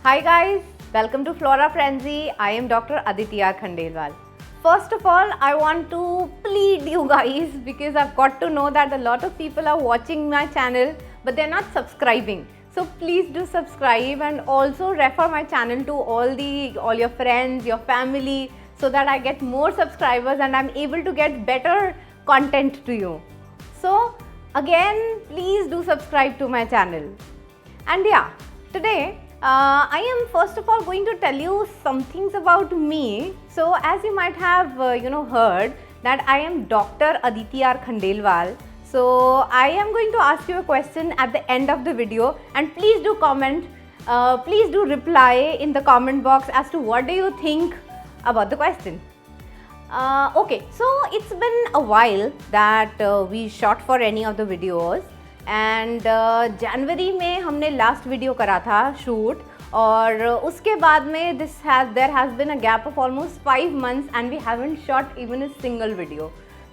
Hi guys, welcome to Flora Frenzy. I am Dr. Aditya Khandelwal. First of all, I want to plead you guys because I've got to know that a lot of people are watching my channel but they're not subscribing. So please do subscribe and also refer my channel to all your friends, your family, so that I get more subscribers and I'm able to get better content to you. So again, please do subscribe to my channel. And yeah, today I am first of all going to tell you some things about me. So as you might have heard that I am Dr. Aditya Khandelwal. So I am going to ask you a question at the end of the video, and please do comment, please do reply in the comment box as to what do you think about the question. Okay, so it's been a while that we shot for any of the videos. And जनवरी में हमने last video करा था shoot, और उसके बाद में there has been a gap of almost 5 months and we haven't shot even a single video.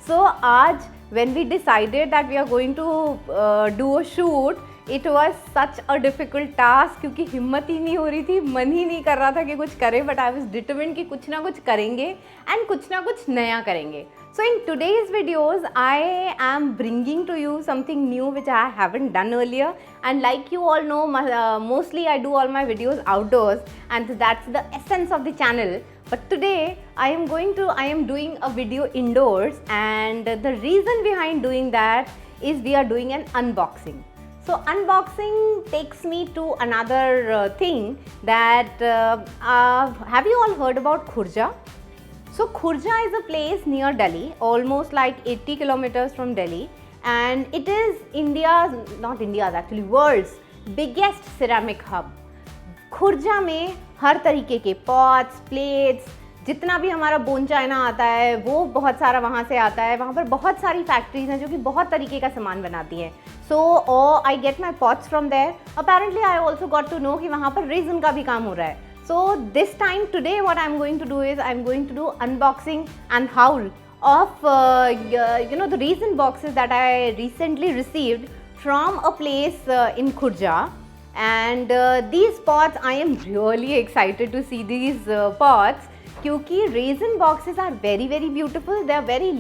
So आज when we decided that we are going to do a shoot, it was such a difficult task क्योंकि हिम्मत ही नहीं हो रही थी, मन ही नहीं कर रहा था कि कुछ करें, बट आई वॉज डिटरमिन्ड कि कुछ ना कुछ करेंगे एंड कुछ ना कुछ नया करेंगे. So in today's videos, I am bringing to you something new which I haven't done earlier, and like you all know, mostly I do all my videos outdoors and that's the essence of the channel. But today I am doing a video indoors, and the reason behind doing that is we are doing an unboxing. So unboxing takes me to another thing that have you all heard about Khurja? So Khurja is a place near Delhi, almost like 80 kilometers from Delhi, and it is actually world's biggest ceramic hub. Khurja में हर तरीके के pots, plates, जितना भी हमारा bone China आता है वो बहुत सारा वहाँ से आता है. वहाँ पर बहुत सारी फैक्ट्रीज हैं जो कि बहुत तरीके का सामान बनाती हैं. So I get my pots from there. Apparently I also got to know कि वहाँ पर रेजिन का भी काम हो रहा है. So this time today what I'm going to do is I'm going to do unboxing and haul of the resin boxes that I recently received from a place in Khurja, and these pots, I am really excited to see these pots क्योंकि resin boxes are very beautiful. They are very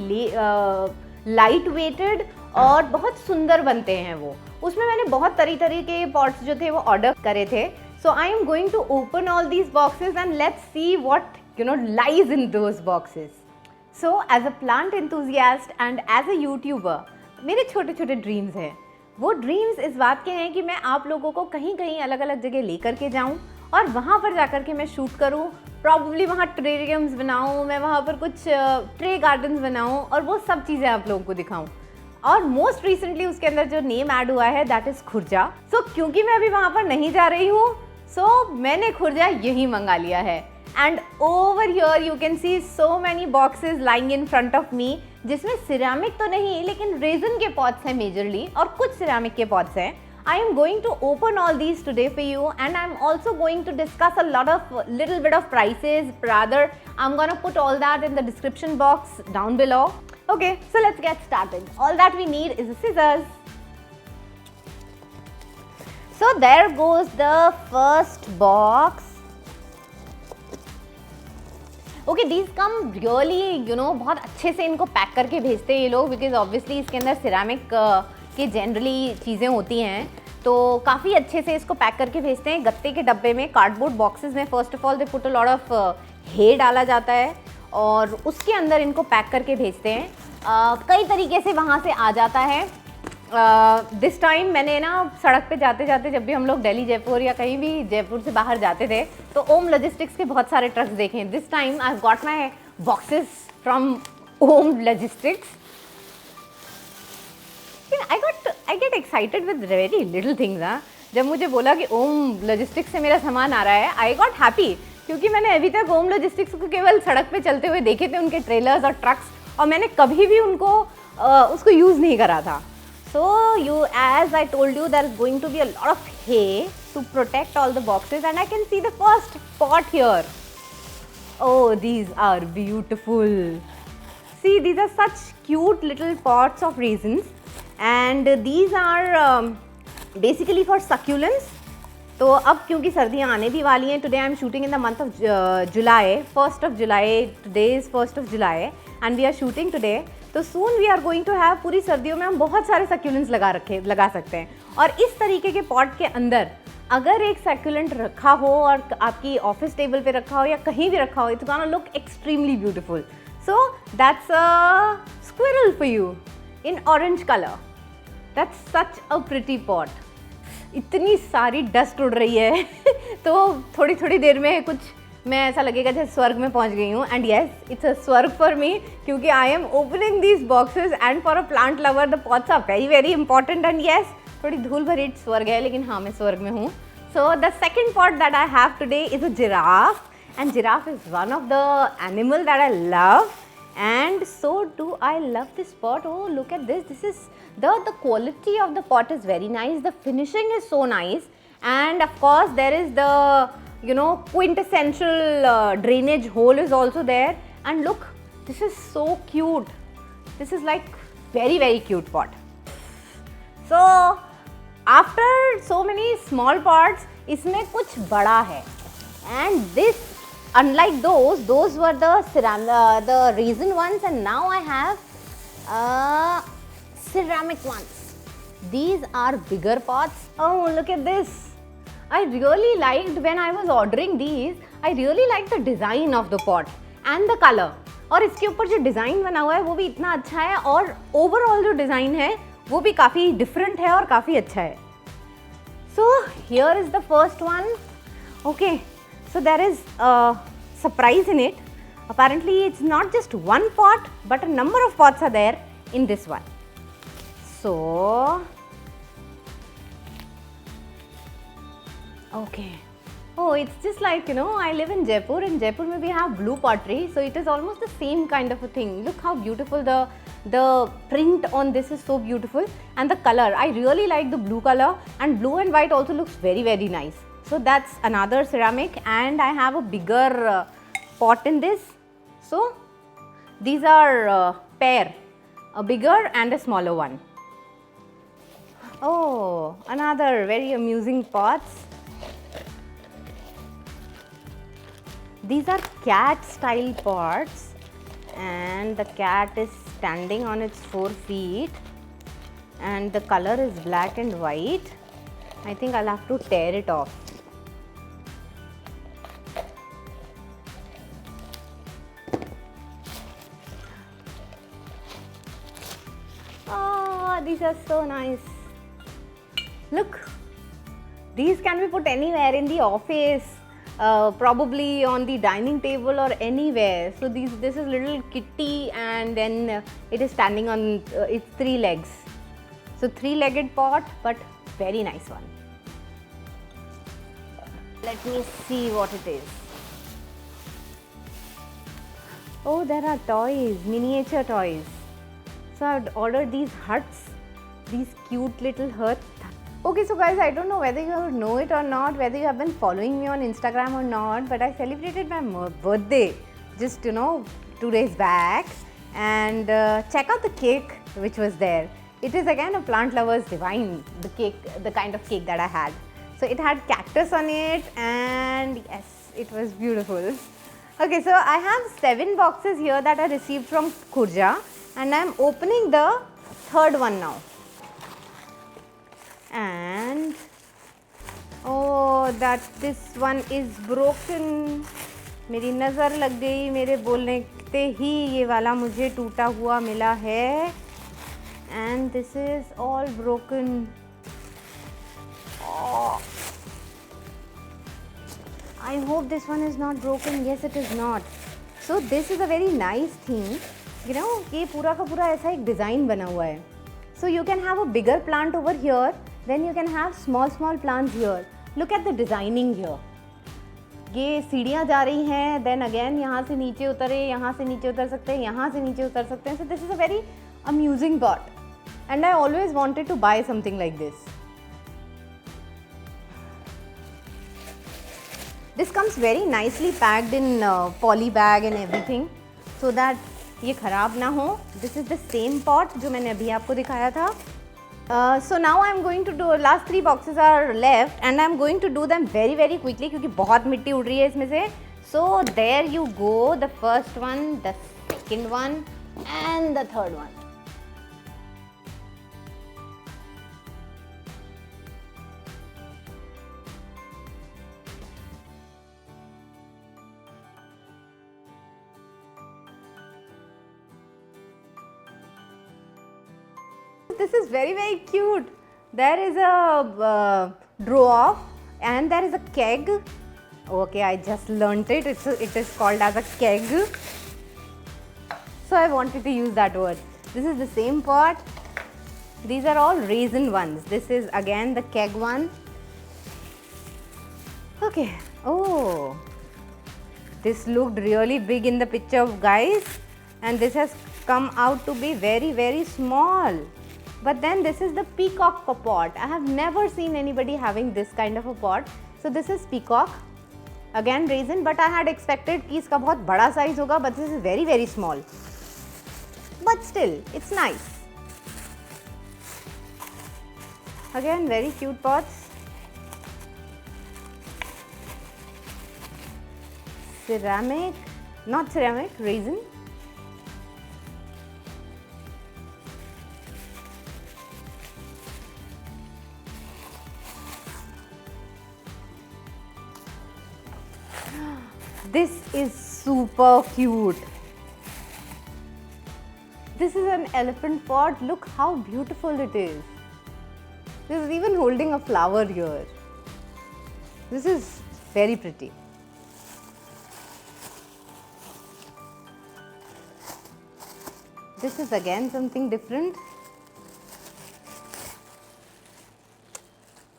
light weighted और बहुत सुंदर बनते हैं वो. उसमें मैंने बहुत तरह के pots जो थे वो ऑर्डर करे थे. So I am going to open all these boxes and let's see what lies in those boxes. So as a plant enthusiast and as a YouTuber, मेरे छोटे ड्रीम्स हैं. वो ड्रीम्स इस बात के हैं कि मैं आप लोगों को कहीं अलग जगह लेकर के जाऊं और वहाँ पर जाकर के मैं शूट करूं. प्रॉब्ली वहाँ टेरेरियम्स बनाऊं, मैं वहाँ पर कुछ ट्रे गार्डन्स बनाऊं और वो सब चीज़ें आप लोगों को दिखाऊं. और मोस्ट रिसेंटली उसके अंदर जो नेम ऐड हुआ है दैट इज़ खुर्जा. सो क्योंकि मैं अभी वहाँ पर नहीं जा रही हूँ, सो मैंने खुर्जा यही मंगा लिया है. And over here you can see so many boxes lying in front of me, जिसमें सिरामिक तो नहीं लेकिन रेजिन के पॉट्स हैं मेजरली और कुछ सिरामिक के पॉट्स हैं. I am going to open all these today for you, and I'm also going to discuss a little bit of prices. Rather, I'm gonna put all that in the description box down below. Okay, so let's get started. All that we need is a scissors. So there goes the first box. Okay, these come really, बहुत अच्छे से इनको pack करके भेजते हैं ये लोग, because obviously इसके अंदर सिरामिक के जनरली चीज़ें होती हैं, तो काफ़ी अच्छे से इसको पैक करके भेजते हैं गत्ते के डब्बे में, कार्डबोर्ड बॉक्सेस में. First of all they put a lot of hay डाला जाता है और उसके अंदर इनको पैक करके भेजते हैं. कई तरीके से वहाँ से आ जाता है. दिस टाइम मैंने ना सड़क पे जाते जब भी हम लोग दिल्ली, जयपुर या कहीं भी जयपुर से बाहर जाते थे तो ओम लॉजिस्टिक्स के बहुत सारे ट्रक्स देखे हैं. This time I got my boxes from Om Logistics. I get excited with very little things. जब मुझे बोला कि ओम लॉजिस्टिक्स से मेरा सामान आ रहा है, आई गॉट हैप्पी क्योंकि मैंने अभी तक ओम लॉजिस्टिक्स को केवल सड़क पे चलते हुए देखे थे, उनके ट्रेलर्स और ट्रक्स, और मैंने कभी भी उसको यूज़ नहीं करा था. So as I told you, there is going to be a lot of hay to protect all the boxes, and I can see the first pot here. Oh, these are beautiful. See, these are such cute little pots of raisins, and these are basically for succulents. तो अब क्योंकि सर्दियाँ आने भी वाली हैं, today I am shooting in the month of July, 1st of July, today is 1st of July and we are shooting today. तो soon we are going to have, पूरी सर्दियों में हम बहुत सारे सक्यूलेंट्स लगा सकते हैं। और इस तरीके के पॉट के अंदर अगर एक सक्यूलेंट रखा हो और आपकी ऑफिस टेबल पे रखा हो या कहीं भी रखा हो, it's gonna look extremely beautiful. So that's a squirrel for you in orange colour. That's such a pretty pot. इतनी सारी डस्ट उड़ रही है तो थोड़ी थोड़ी देर में कुछ मैं ऐसा लगेगा जैसे स्वर्ग में पहुंच गई हूँ। एंड येस, इट्स अ स्वर्ग फॉर मी, क्योंकि I am opening these boxes and for a plant lover the pots are very very important. And yes, थोड़ी धूल भरी स्वर्ग है, लेकिन हाँ, मैं स्वर्ग में हूँ। So the second pot that I have today is a giraffe, and giraffe is one of the animal that I love, and so do I love this pot. Oh, look at this. This is the quality of the pot is very nice. The finishing is so nice, and of course there is the, you know, quintessential drainage hole is also there. And look, this is so cute. This is like very very cute pot. So after so many small pots, इसमें कुछ बड़ा है, and this, unlike those were the resin ones, and now I have ceramic ones. These are bigger pots. Oh, look at this. I really liked, when I was ordering these, I really liked the design of the pot and the color. और इसके ऊपर जो design बना हुआ है वो भी इतना अच्छा है, और ओवरऑल जो डिज़ाइन है वो भी काफ़ी डिफरेंट है और काफ़ी अच्छा है। So here is the first one. Okay. So there is a surprise in it. Apparently it's not just one pot, but a number of pots are there in this one. So, okay. Oh, it's just like, you know, I live in Jaipur. In Jaipur we have blue pottery, so it is almost the same kind of a thing. Look how beautiful the print on this is, so beautiful, and the color. I really like the blue color, and blue and white also looks very very nice. So that's another ceramic, and I have a bigger pot in this. So these are pair, a bigger and a smaller one. Oh, another very amusing pots. These are cat style pots, and the cat is standing on its 4 feet, and the color is black and white. I think I'll have to tear it off. Oh, these are so nice. Look, these can be put anywhere in the office, probably on the dining table or anywhere. So this is little kitty, and then it is standing on its 3 legs. So 3-legged pot, but very nice one. Let me see what it is. Oh, there are toys, miniature toys. So I've ordered these huts, these cute little huts. Okay, so guys, I don't know whether you know it or not, whether you have been following me on Instagram or not, but I celebrated my birthday just, 2 days back, and check out the cake which was there. It is again a plant lover's divine, the cake, the kind of cake that I had. So it had cactus on it, and yes, it was beautiful. Okay, so I have 7 boxes here that I received from Khurja, and I am opening the 3rd one now. And oh, this one is broken. मेरी नज़र लग गई, मेरे बोलने ते ही ये वाला मुझे टूटा हुआ मिला है. And this is all broken. Oh. I hope this one is not broken. Yes, it is not. So this is a very nice thing. ये पूरा का पूरा ऐसा एक डिज़ाइन बना हुआ है. So you can have a bigger plant over here. Then you can have small plants here. Look at the designing here. ये सीढ़ियाँ जा रही हैं. Then again यहाँ से नीचे उतरे, यहाँ से नीचे उतर सकते हैं, यहाँ से नीचे उतर सकते हैं. So this is a very amusing pot. And I always wanted to buy something like this. This comes very nicely packed in poly bag and everything, so that ये ख़राब ना हो. This is the same pot जो मैंने अभी आपको दिखाया था. So now I'm going to do, last 3 boxes are left and I'm going to do them very very quickly क्योंकि बहुत मिट्टी उड़ रही है इसमें से. So there you go, the first one, the second one and the third one. This is very very cute. There is a draw off and there is a keg. Okay, I just learnt it. It is called as a keg. So I wanted to use that word. This is the same pot. These are all raisin ones. This is again the keg one. Okay. Oh, this looked really big in the picture, guys, and this has come out to be very very small. But then this is the peacock pot. I have never seen anybody having this kind of a pot. So this is peacock. Again raisin, but I had expected कि इसका बहुत बड़ा size होगा, but this is very very small. But still, it's nice. Again, very cute pots. Ceramic, not ceramic, raisin. This is super cute. This is an elephant pot. Look how beautiful it is. This is even holding a flower here. This is very pretty. This is again something different.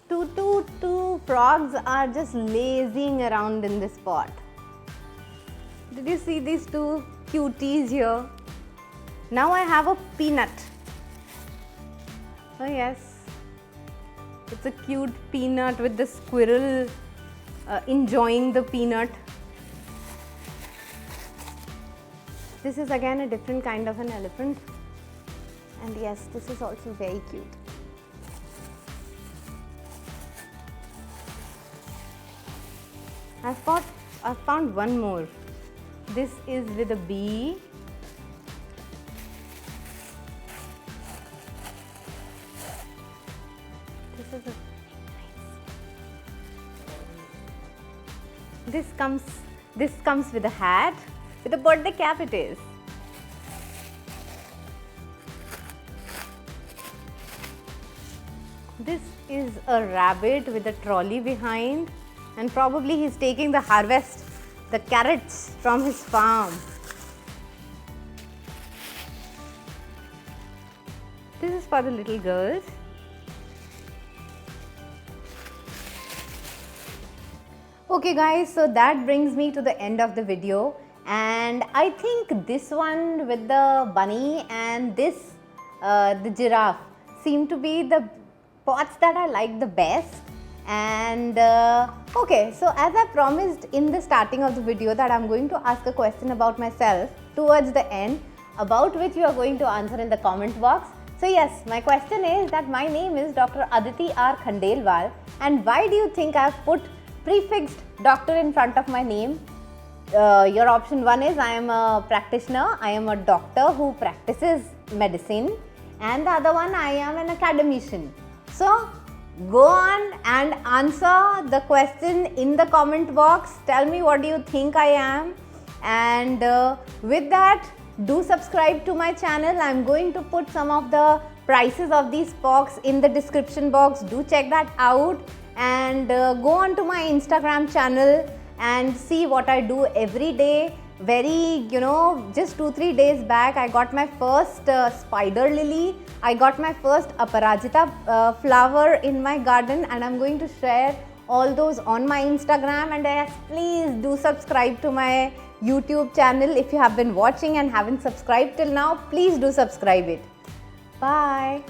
Two frogs are just lazing around in this pot. Did you see these two cuties here? Now I have a peanut. Oh yes, it's a cute peanut with the squirrel enjoying the peanut. This is again a different kind of an elephant. And yes, this is also very cute. I've found one more. This is with a bee. This is nice. This comes with a hat, with a birthday cap it is. This is a rabbit with a trolley behind, and probably he's taking the harvest, the carrots from his farm. This is for the little girls. Okay guys, so that brings me to the end of the video, and I think this one with the bunny and this the giraffe seem to be the pots that I like the best. And okay, so as I promised in the starting of the video that I'm going to ask a question about myself towards the end, about which you are going to answer in the comment box. So yes, my question is that my name is Dr. Aditi R. Khandelwal, and why do you think I've put prefixed doctor in front of my name? Your option 1 is I am a practitioner, I am a doctor who practices medicine, and the other one, I am an academician. So go on and answer the question in the comment box. Tell me what do you think I am, and with that, do subscribe to my channel. I'm going to put some of the prices of these pots in the description box. Do check that out, and go on to my Instagram channel and see what I do every day. Very, just 2-3 days back, I got my first spider lily. I got my first Aparajita flower in my garden, and I'm going to share all those on my Instagram. And yes, please do subscribe to my YouTube channel. If you have been watching and haven't subscribed till now, please do subscribe it. Bye.